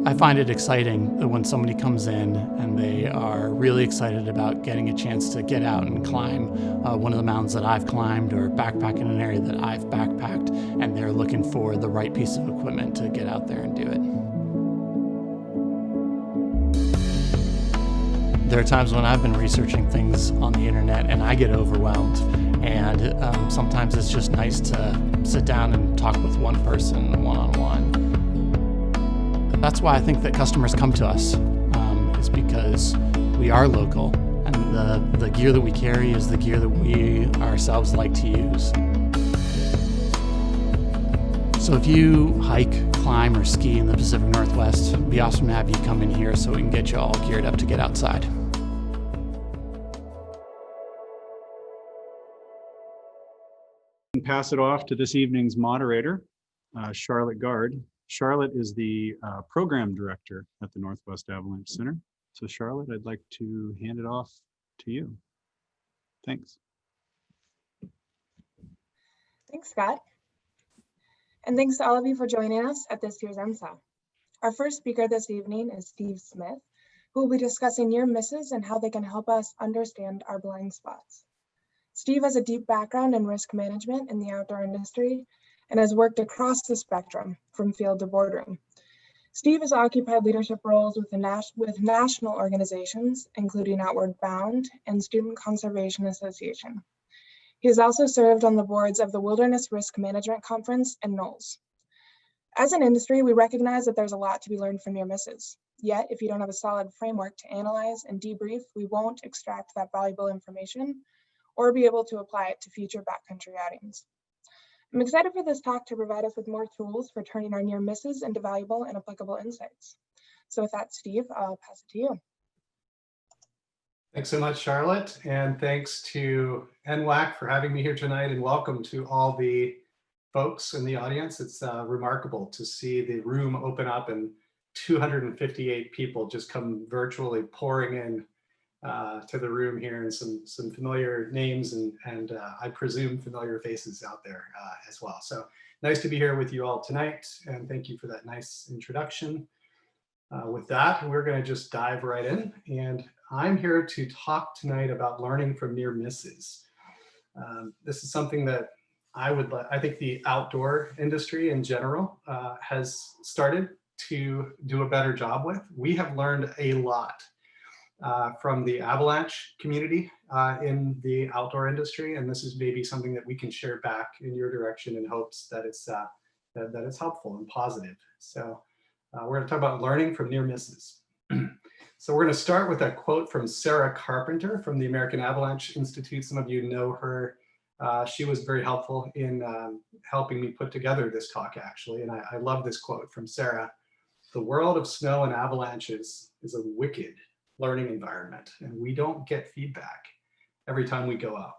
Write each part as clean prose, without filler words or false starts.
I find it exciting that when somebody comes in and they are really excited about getting a chance to get out and climb one of the mountains that I've climbed or backpack in an area that I've backpacked, and they're looking for the right piece of equipment to get out there and do it. There are times when I've been researching things on the internet and I get overwhelmed, and sometimes it's just nice to sit down and talk with one person one-on-one. That's why I think that customers come to us, is because we are local, and the gear that we carry is the gear that we ourselves like to use. So if you hike, climb, or ski in the Pacific Northwest, it'd be awesome to have you come in here so we can get you all geared up to get outside. And pass it off to this evening's moderator, Charlotte Gard. Charlotte is the program director at the Northwest Avalanche Center. So Charlotte, I'd like to hand it off to you. Thanks. Thanks, Scott. And thanks to all of you for joining us at this year's NSAW. Our first speaker this evening is Steve Smith, who will be discussing near misses and how they can help us understand our blind spots. Steve has a deep background in risk management in the outdoor industry and has worked across the spectrum from field to boardroom. Steve has occupied leadership roles with national organizations, including Outward Bound and Student Conservation Association. He has also served on the boards of the Wilderness Risk Management Conference and NOLS. As an industry, we recognize that there's a lot to be learned from near misses. Yet, if you don't have a solid framework to analyze and debrief, we won't extract that valuable information or be able to apply it to future backcountry outings. I'm excited for this talk to provide us with more tools for turning our near misses into valuable and applicable insights. So with that, Steve, I'll pass it to you. Thanks so much, Charlotte, and thanks to NWAC for having me here tonight, and welcome to all the folks in the audience. It's remarkable to see the room open up and 258 people just come virtually pouring in to the room here, and some familiar names and I presume familiar faces out there as well. So nice to be here with you all tonight, and thank you for that nice introduction. With that, we're going to just dive right in, and I'm here to talk tonight about learning from near misses. This is something that I think the outdoor industry in general has started to do a better job with. We have learned a lot from the avalanche community in the outdoor industry, and this is maybe something that we can share back in your direction in hopes that it's that it's helpful and positive. So we're going to talk about learning from near misses. So we're going to start with a quote from Sarah Carpenter from the American Avalanche Institute. Some of you know her. She was very helpful in helping me put together this talk, actually, and I love this quote from Sarah. "The world of snow and avalanches is a wicked learning environment, and we don't get feedback every time we go out."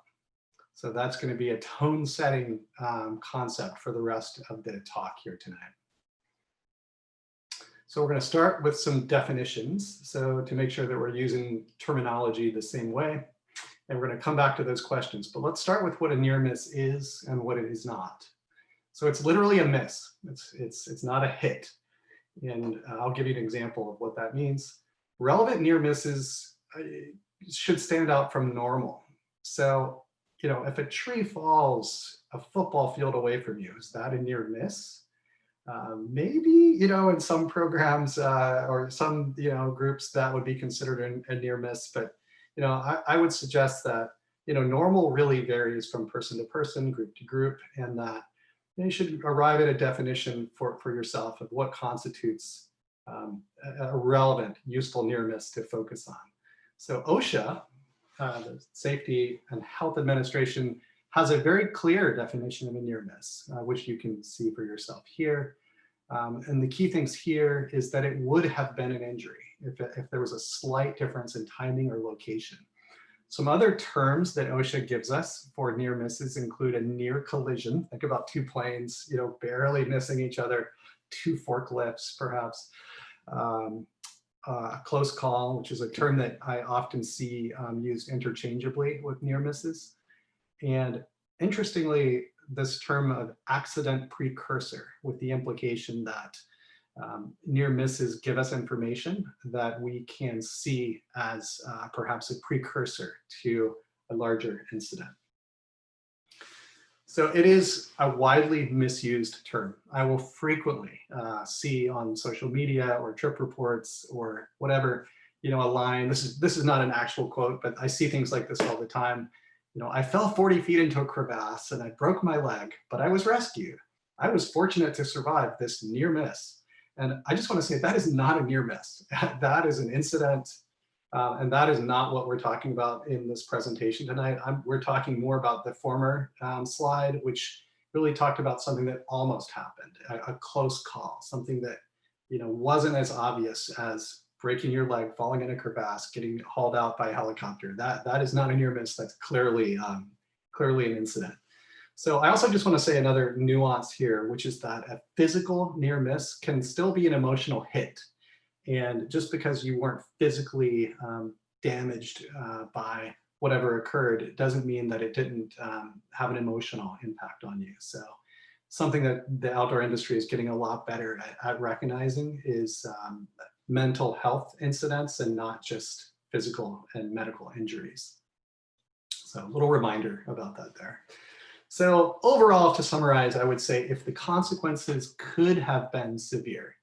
So that's going to be a tone setting concept for the rest of the talk here tonight. So we're going to start with some definitions, so to make sure that we're using terminology the same way, and we're going to come back to those questions. But let's start with what a near miss is and what it is not. So it's literally a miss. It's not a hit, and I'll give you an example of what that means. Relevant near misses should stand out from normal. So, you know, if a tree falls a football field away from you, is that a near miss? Maybe, you know, in some programs or some, you know, groups that would be considered a near miss. But, you know, I would suggest that, you know, normal really varies from person to person, group to group, and that you should arrive at a definition for yourself of what constitutes a relevant, useful near miss to focus on. So OSHA, the Safety and Health Administration, has a very clear definition of a near miss, which you can see for yourself here. And the key things here is that it would have been an injury if there was a slight difference in timing or location. Some other terms that OSHA gives us for near misses include a near collision. Think about two planes, you know, barely missing each other, two forklifts perhaps. A close call, which is a term that I often see used interchangeably with near misses. And interestingly, this term of accident precursor, with the implication that Near misses give us information that we can see as perhaps a precursor to a larger incident. So it is a widely misused term. I will frequently see on social media or trip reports or whatever, a line. This is not an actual quote, but I see things like this all the time. I fell 40 feet into a crevasse and I broke my leg, but I was rescued. I was fortunate to survive this near miss. And I just want to say that is not a near miss. That is an incident. And that is not what we're talking about in this presentation tonight. We're talking more about the former slide, which really talked about something that almost happened, a close call, something that wasn't as obvious as breaking your leg, falling in a crevasse, getting hauled out by a helicopter. That is not a near miss. That's clearly an incident. So I also just want to say another nuance here, which is that a physical near miss can still be an emotional hit. And just because you weren't physically damaged by whatever occurred, it doesn't mean that it didn't have an emotional impact on you. So something that the outdoor industry is getting a lot better at recognizing is mental health incidents and not just physical and medical injuries. So a little reminder about that there. So overall, to summarize, I would say if the consequences could have been severe,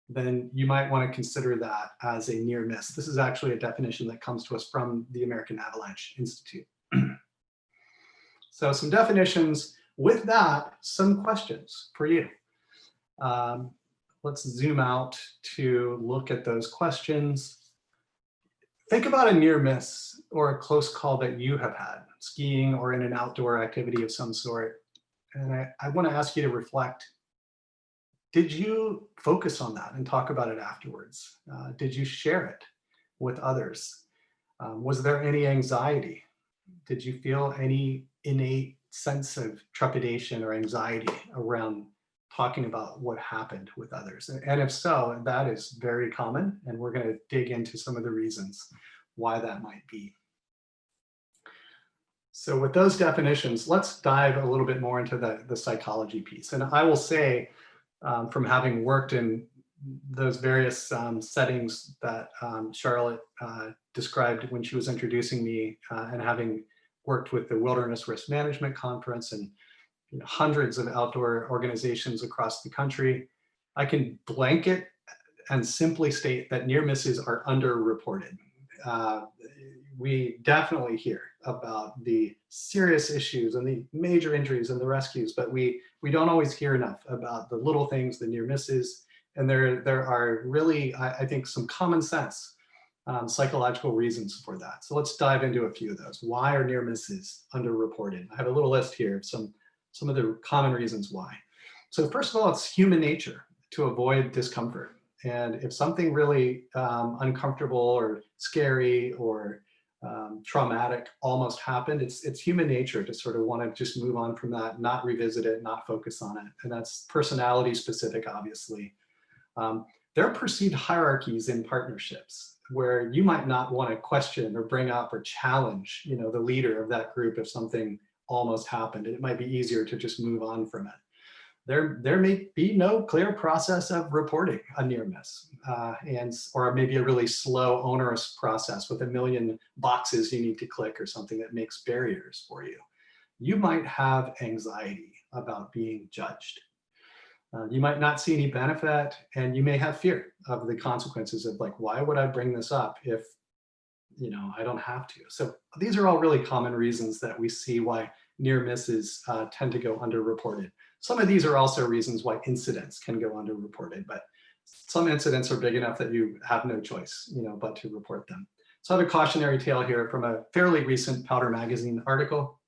then you might want to consider that as a near miss. This is actually a definition that comes to us from the American Avalanche Institute. So some definitions. With that, some questions for you. Let's zoom out to look at those questions. Think about a near miss or a close call that you have had, skiing or in an outdoor activity of some sort. And I want to ask you to reflect. Did you focus on that and talk about it afterwards? Did you share it with others? Was there any anxiety? Did you feel any innate sense of trepidation or anxiety around talking about what happened with others? And if so, that is very common, and we're going to dig into some of the reasons why that might be. So with those definitions, let's dive a little bit more into the psychology piece. And I will say, from having worked in those various settings that Charlotte described when she was introducing me, and having worked with the Wilderness Risk Management Conference and hundreds of outdoor organizations across the country, I can blanket and simply state that near misses are underreported. We definitely hear about the serious issues and the major injuries and the rescues, but we don't always hear enough about the little things, the near misses. And there are really, I think, some common sense psychological reasons for that. So let's dive into a few of those. Why are near misses underreported? I have a little list here of some of the common reasons why. So first of all, it's human nature to avoid discomfort. And if something really uncomfortable or scary or traumatic almost happened, it's human nature to sort of want to just move on from that, not revisit it, not focus on it. And that's personality specific, obviously. There are perceived hierarchies in partnerships where you might not want to question or bring up or challenge, the leader of that group if something almost happened. It might be easier to just move on from it. There may be no clear process of reporting a near miss, or maybe a really slow, onerous process with a million boxes you need to click or something that makes barriers for you. You might have anxiety about being judged. You might not see any benefit, and you may have fear of the consequences of, like, why would I bring this up if I don't have to? So these are all really common reasons that we see why near misses tend to go underreported. Some of these are also reasons why incidents can go underreported, but some incidents are big enough that you have no choice, but to report them. So I have a cautionary tale here from a fairly recent Powder Magazine article.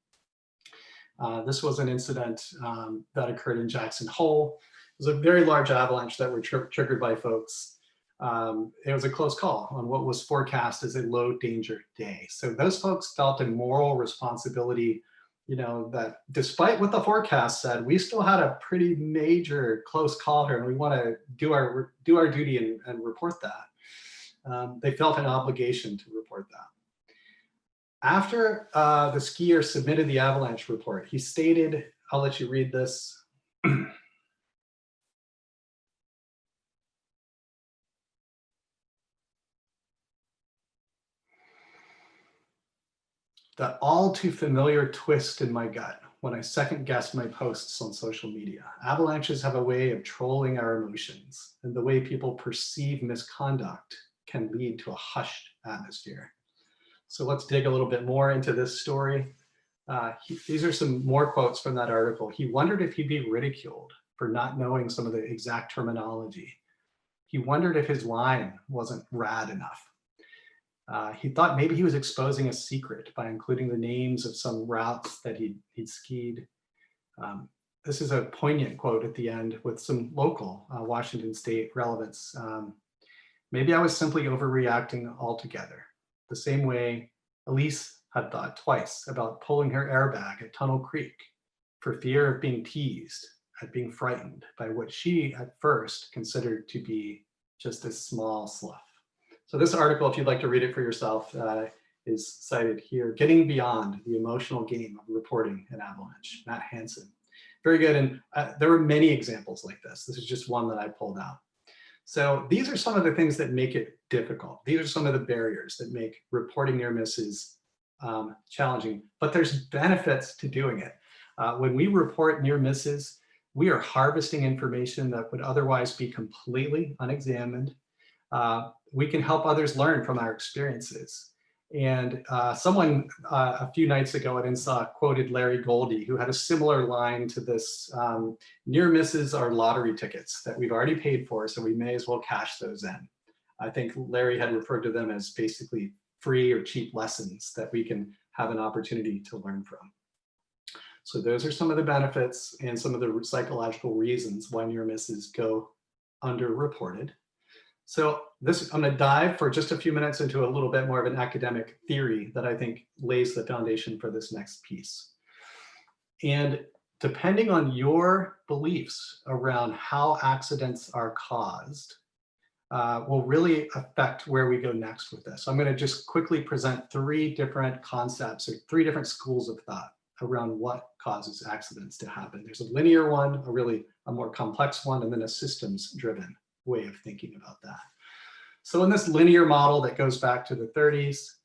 This was an incident that occurred in Jackson Hole. It was a very large avalanche that were triggered by folks. It was a close call on what was forecast as a low danger day. So those folks felt a moral responsibility, that despite what the forecast said, we still had a pretty major close call here, and we want to do our duty and report that. They felt an obligation to report that. After the skier submitted the avalanche report, he stated, I'll let you read this. the all too familiar twist in my gut when I second guess my posts on social media. Avalanches have a way of trolling our emotions, and the way people perceive misconduct can lead to a hushed atmosphere. So let's dig a little bit more into this story. These are some more quotes from that article. He wondered if he'd be ridiculed for not knowing some of the exact terminology. He wondered if his line wasn't rad enough. He thought maybe he was exposing a secret by including the names of some routes that he'd skied. This is a poignant quote at the end with some local Washington State relevance. Maybe I was simply overreacting altogether, the same way Elise had thought twice about pulling her airbag at Tunnel Creek for fear of being teased at being frightened by what she at first considered to be just a small slough. So this article, if you'd like to read it for yourself, is cited here, Getting Beyond the Emotional Game of Reporting an Avalanche, Matt Hansen. Very good, and there were many examples like this. This is just one that I pulled out. So these are some of the things that make it difficult. These are some of the barriers that make reporting near misses challenging, but there's benefits to doing it. When we report near misses, we are harvesting information that would otherwise be completely unexamined. We can help others learn from our experiences. And someone a few nights ago at NSAW quoted Larry Goldie, who had a similar line to this: near misses are lottery tickets that we've already paid for, so we may as well cash those in. I think Larry had referred to them as basically free or cheap lessons that we can have an opportunity to learn from. So those are some of the benefits and some of the psychological reasons why near misses go underreported. So I'm going to dive for just a few minutes into a little bit more of an academic theory that I think lays the foundation for this next piece. And depending on your beliefs around how accidents are caused, will really affect where we go next with this. So I'm going to just quickly present three different concepts or three different schools of thought around what causes accidents to happen. There's a linear one, a more complex one, and then a systems-driven way of thinking about that. So in this linear model that goes back to the 30s,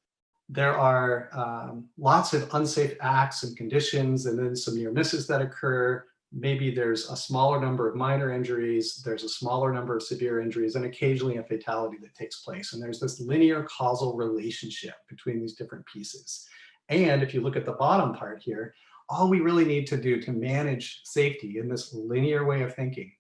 there are lots of unsafe acts and conditions, and then some near misses that occur. Maybe there's a smaller number of minor injuries, there's a smaller number of severe injuries, and occasionally a fatality that takes place. And there's this linear causal relationship between these different pieces. And if you look at the bottom part here, all we really need to do to manage safety in this linear way of thinking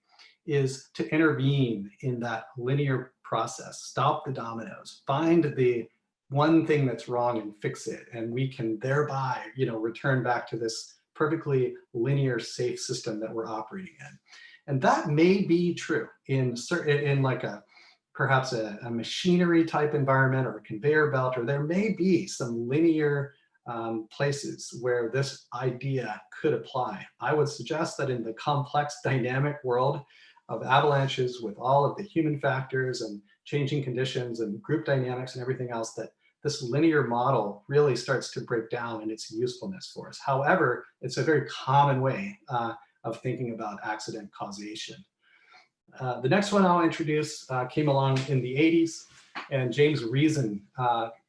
is to intervene in that linear process, stop the dominoes, find the one thing that's wrong and fix it. And we can thereby, return back to this perfectly linear, safe system that we're operating in. And that may be true in like perhaps a machinery type environment or a conveyor belt, or there may be some linear places where this idea could apply. I would suggest that in the complex dynamic world of avalanches with all of the human factors and changing conditions and group dynamics and everything else, that this linear model really starts to break down in its usefulness for us. However, it's a very common way of thinking about accident causation. The next one I'll introduce came along in the 80s, and James Reason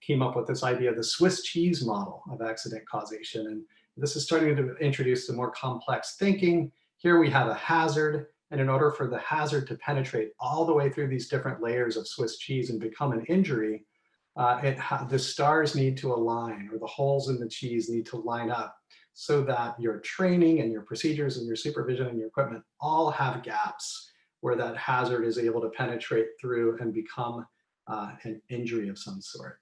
came up with this idea of the Swiss cheese model of accident causation. And this is starting to introduce some more complex thinking. Here we have a hazard, and in order for the hazard to penetrate all the way through these different layers of Swiss cheese and become an injury, the stars need to align, or the holes in the cheese need to line up, so that your training and your procedures and your supervision and your equipment all have gaps where that hazard is able to penetrate through and become an injury of some sort.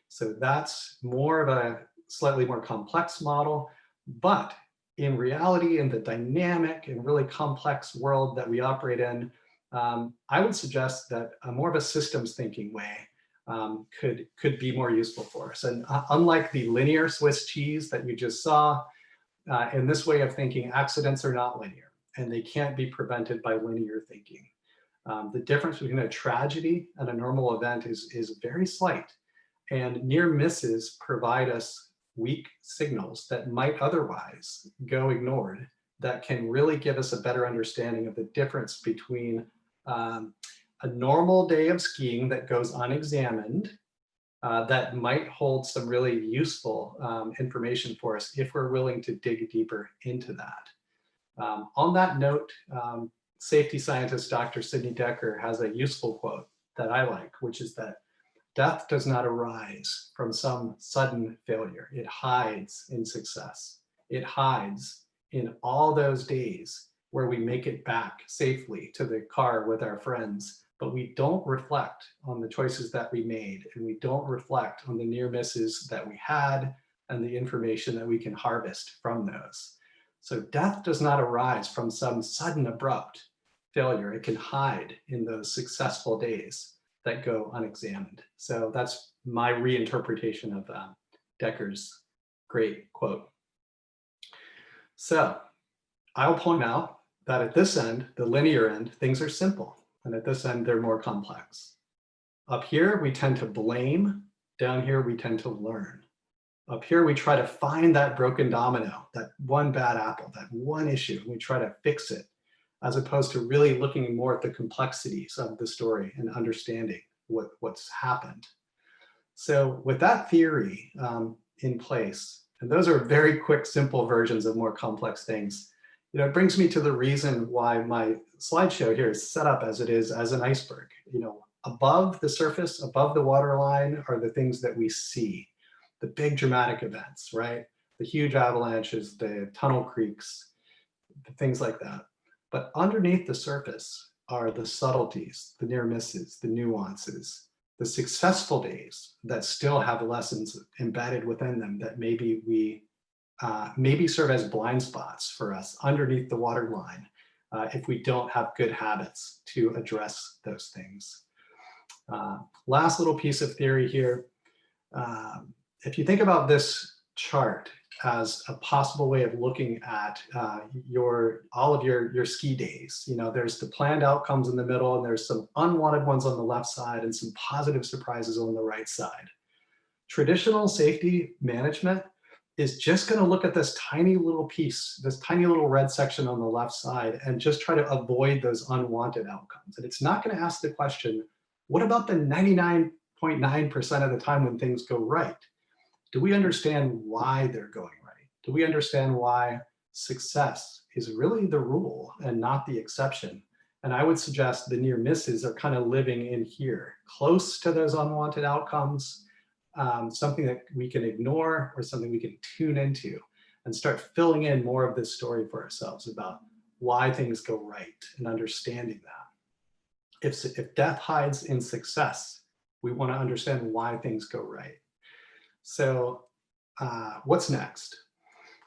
So that's more of a slightly more complex model, but in reality, in the dynamic and really complex world that we operate in, I would suggest that a more of a systems thinking way could be more useful for us. And unlike the linear Swiss cheese that you just saw, in this way of thinking, accidents are not linear, and they can't be prevented by linear thinking. The difference between a tragedy and a normal event is very slight, and near misses provide us weak signals that might otherwise go ignored, that can really give us a better understanding of the difference between a normal day of skiing that goes unexamined that might hold some really useful information for us if we're willing to dig deeper into that. On that note, safety scientist Dr. Sidney Dekker has a useful quote that I like, which is that death does not arise from some sudden failure. It hides in success. It hides in all those days where we make it back safely to the car with our friends, but we don't reflect on the choices that we made, and we don't reflect on the near misses that we had and the information that we can harvest from those. So death does not arise from some sudden abrupt failure. It can hide in those successful days that go unexamined. So that's my reinterpretation of Dekker's great quote. So I'll point out that at this end, the linear end, things are simple. And at this end, they're more complex. Up here, we tend to blame. Down here, we tend to learn. Up here, we try to find that broken domino, that one bad apple, that one issue, and we try to fix it, as opposed to really looking more at the complexities of the story and understanding what's happened. So with that theory in place, and those are very quick, simple versions of more complex things, it brings me to the reason why my slideshow here is set up as it is, as an iceberg. Above the surface, above the waterline are the things that we see, the big dramatic events, right? The huge avalanches, the tunnel creeks, things like that. But underneath the surface are the subtleties, the near misses, the nuances, the successful days that still have lessons embedded within them that maybe we maybe serve as blind spots for us underneath the waterline if we don't have good habits to address those things. Last little piece of theory here. If you think about this chart as a possible way of looking at all of your ski days, there's the planned outcomes in the middle, and there's some unwanted ones on the left side and some positive surprises on the right side. Traditional safety management is just going to look at this tiny little piece, this tiny little red section on the left side, and just try to avoid those unwanted outcomes. And it's not going to ask the question, what about the 99.9% of the time when things go right? Do we understand why they're going right? Do we understand why success is really the rule and not the exception? And I would suggest the near misses are kind of living in here, close to those unwanted outcomes, something that we can ignore or something we can tune into and start filling in more of this story for ourselves about why things go right and understanding that. If death hides in success, we want to understand why things go right. So what's next?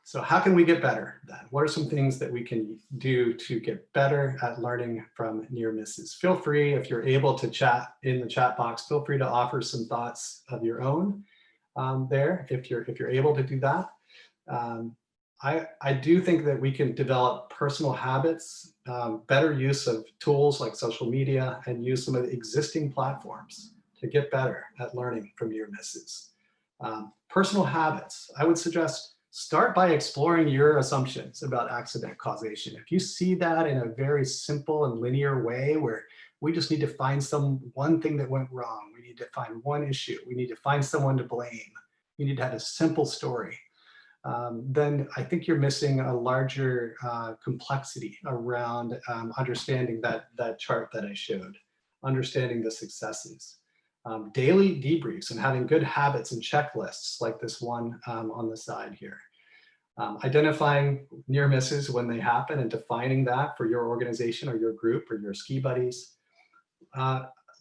So how can we get better then? What are some things that we can do to get better at learning from near misses? Feel free, if you're able to chat in the chat box, feel free to offer some thoughts of your own there, if you're able to do that. I do think that we can develop personal habits, better use of tools like social media, and use some of the existing platforms to get better at learning from near misses. Personal habits, I would suggest start by exploring your assumptions about accident causation. If you see that in a very simple and linear way where we just need to find one thing that went wrong, we need to find one issue, we need to find someone to blame, we need to have a simple story, then I think you're missing a larger complexity around understanding that chart that I showed, understanding the successes. Daily debriefs and having good habits and checklists like this one on the side here. Identifying near misses when they happen and defining that for your organization or your group or your ski buddies.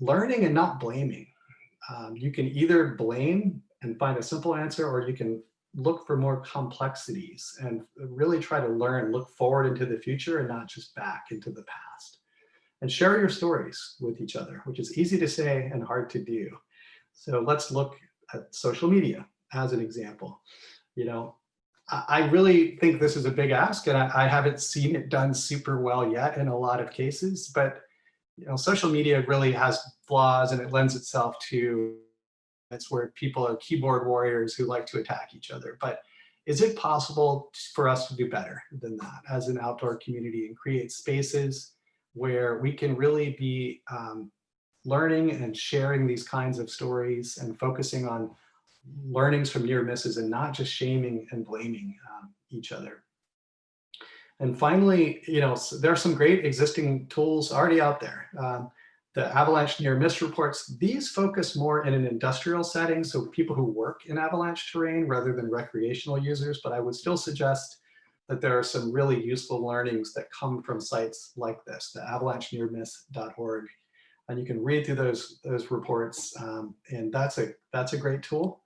Learning and not blaming. You can either blame and find a simple answer, or you can look for more complexities and really try to learn, look forward into the future and not just back into the past. And share your stories with each other, which is easy to say and hard to do. So let's look at social media as an example. I really think this is a big ask, and I haven't seen it done super well yet in a lot of cases, but social media really has flaws, and it lends itself to, it's where people are keyboard warriors who like to attack each other. But is it possible for us to do better than that as an outdoor community and create spaces where we can really be learning and sharing these kinds of stories and focusing on learnings from near misses and not just shaming and blaming each other. And finally, there are some great existing tools already out there. The avalanche near miss reports, these focus more in an industrial setting, so people who work in avalanche terrain rather than recreational users, but I would still suggest that there are some really useful learnings that come from sites like this, the avalanchenearmiss.org. And you can read through those reports, and that's a great tool.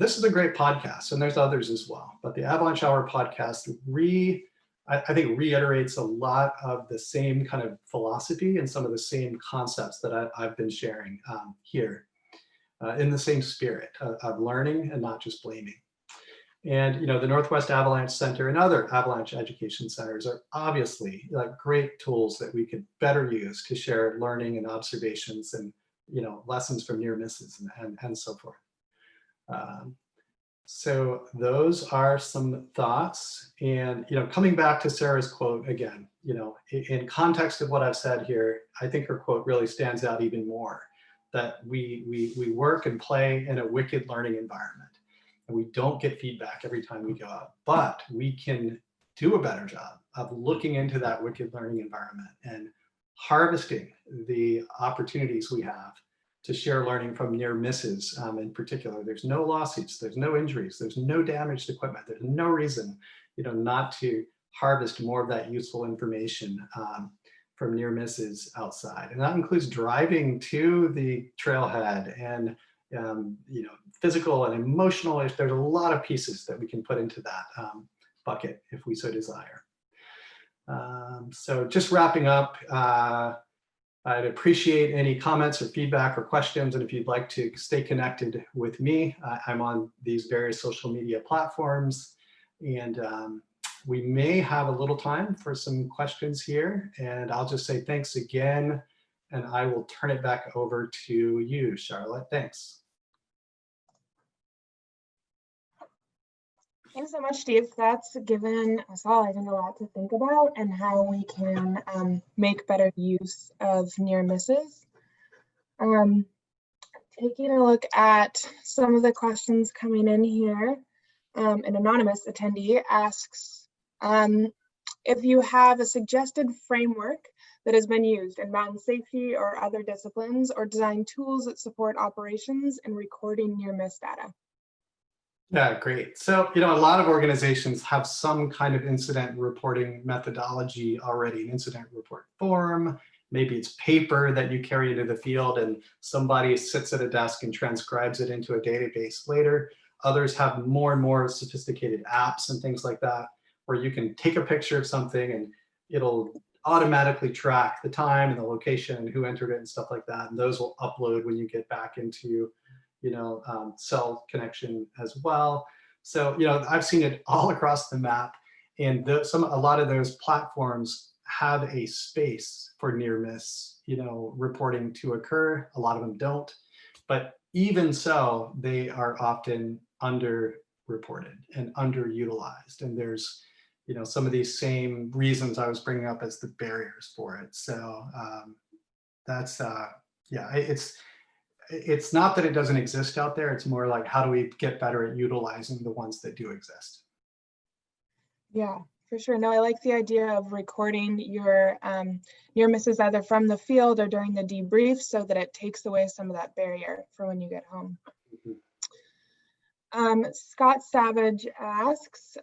This is a great podcast, and there's others as well, but the Avalanche Hour podcast I think reiterates a lot of the same kind of philosophy and some of the same concepts that I've been sharing here in the same spirit of learning and not just blaming. And the Northwest Avalanche Center and other avalanche education centers are obviously great tools that we could better use to share learning and observations and lessons from near misses and so forth. So those are some thoughts, and coming back to Sarah's quote again, in context of what I've said here, I think her quote really stands out even more, that we work and play in a wicked learning environment, and we don't get feedback every time we go out, but we can do a better job of looking into that wicked learning environment and harvesting the opportunities we have to share learning from near misses in particular. There's no lawsuits, there's no injuries, there's no damaged equipment, there's no reason not to harvest more of that useful information from near misses outside. And that includes driving to the trailhead and physical and emotional. There's a lot of pieces that we can put into that bucket if we so desire. So just wrapping up, I'd appreciate any comments or feedback or questions. And if you'd like to stay connected with me, I'm on these various social media platforms, and we may have a little time for some questions here. And I'll just say thanks again, and I will turn it back over to you, Charlotte. Thanks. Thanks so much, Steve. That's given us all, I think, a lot to think about and how we can make better use of near misses. Taking a look at some of the questions coming in here, an anonymous attendee asks if you have a suggested framework that has been used in mountain safety or other disciplines, or design tools that support operations and recording near miss data. Yeah, great. So, a lot of organizations have some kind of incident reporting methodology already, an incident report form. Maybe it's paper that you carry into the field and somebody sits at a desk and transcribes it into a database later. Others have more and more sophisticated apps and things like that, where you can take a picture of something and it'll automatically track the time and the location and who entered it and stuff like that. And those will upload when you get back into cell connection as well. So, I've seen it all across the map, and a lot of those platforms have a space for near miss, reporting to occur. A lot of them don't, but even so, they are often underreported and underutilized. And there's, some of these same reasons I was bringing up as the barriers for it. So that's, it's not that it doesn't exist out there. It's more like, how do we get better at utilizing the ones that do exist? Yeah, for sure. No, I like the idea of recording your near misses either from the field or during the debrief, so that it takes away some of that barrier for when you get home. Scott Savage asks,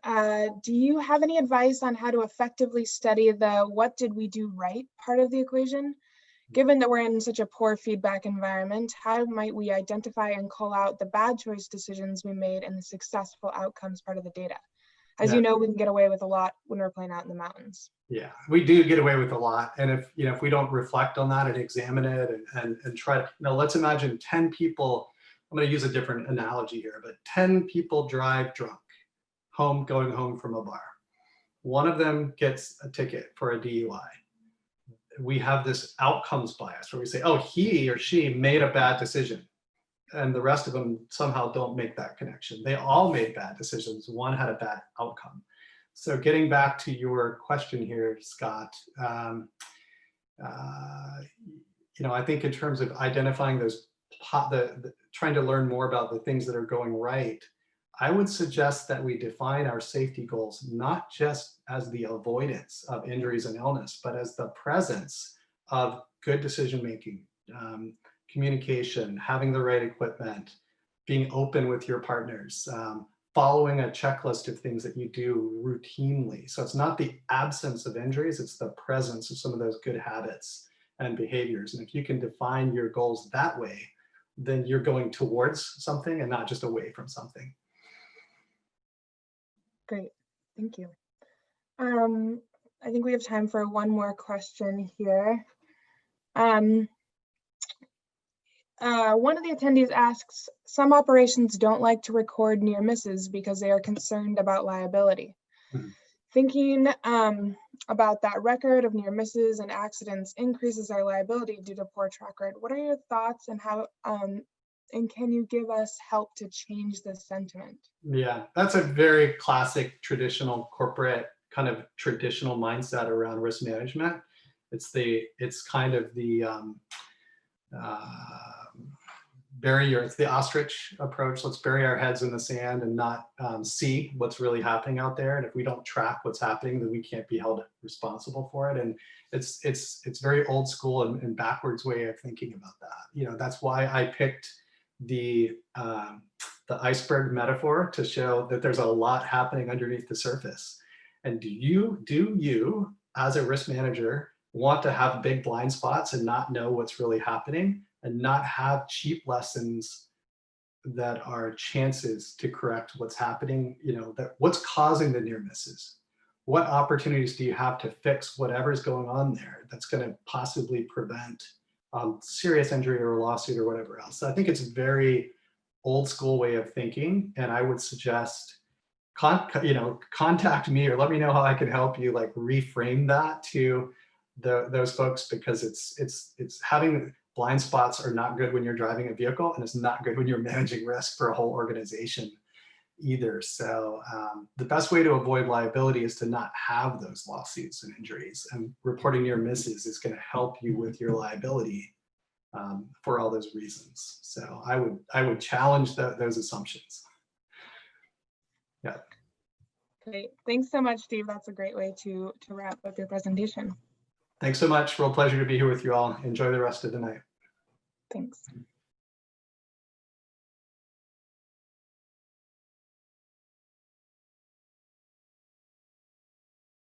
do you have any advice on how to effectively study the what did we do right part of the equation? Given that we're in such a poor feedback environment, how might we identify and call out the bad choice decisions we made and the successful outcomes part of the data? As you know, we can get away with a lot when we're playing out in the mountains. Yeah, we do get away with a lot. And if we don't reflect on that and examine it and try to, let's imagine 10 people, I'm going to use a different analogy here, but 10 people drive drunk going home from a bar. One of them gets a ticket for a DUI. We have this outcomes bias where we say, oh, he or she made a bad decision, and the rest of them somehow don't make that connection. They all made bad decisions. One had a bad outcome. So getting back to your question here, Scott, I think in terms of identifying those, trying to learn more about the things that are going right, I would suggest that we define our safety goals, not just as the avoidance of injuries and illness, but as the presence of good decision-making, communication, having the right equipment, being open with your partners, following a checklist of things that you do routinely. So it's not the absence of injuries, it's the presence of some of those good habits and behaviors. And if you can define your goals that way, then you're going towards something and not just away from something. Great, thank you. I think we have time for one more question here. One of the attendees asks, some operations don't like to record near misses because they are concerned about liability. Mhm. Thinking about that record of near misses and accidents increases our liability due to poor track record. What are your thoughts and how, and can you give us help to change this sentiment? Yeah, that's a very classic traditional corporate kind of traditional mindset around risk management. It's kind of the it's the ostrich approach. Let's bury our heads in the sand and not see what's really happening out there. And if we don't track what's happening, then we can't be held responsible for it. And it's very old school and backwards way of thinking about that. That's why I picked the iceberg metaphor to show that there's a lot happening underneath the surface. And do you as a risk manager want to have big blind spots and not know what's really happening and not have cheap lessons that are chances to correct what's happening, what's causing the near misses? What opportunities do you have to fix whatever's going on there that's going to possibly prevent serious injury or a lawsuit or whatever else? So I think it's a very old school way of thinking, and I would suggest contact me or let me know how I can help you reframe that to those folks, because it's having blind spots are not good when you're driving a vehicle, and it's not good when you're managing risk for a whole organization either. So the best way to avoid liability is to not have those lawsuits and injuries, and reporting near misses is going to help you with your liability for all those reasons. So I would challenge those assumptions. Yeah. Great, thanks so much, Steve. That's a great way to wrap up your presentation. Thanks so much. Real pleasure to be here with you all. Enjoy the rest of the night. Thanks.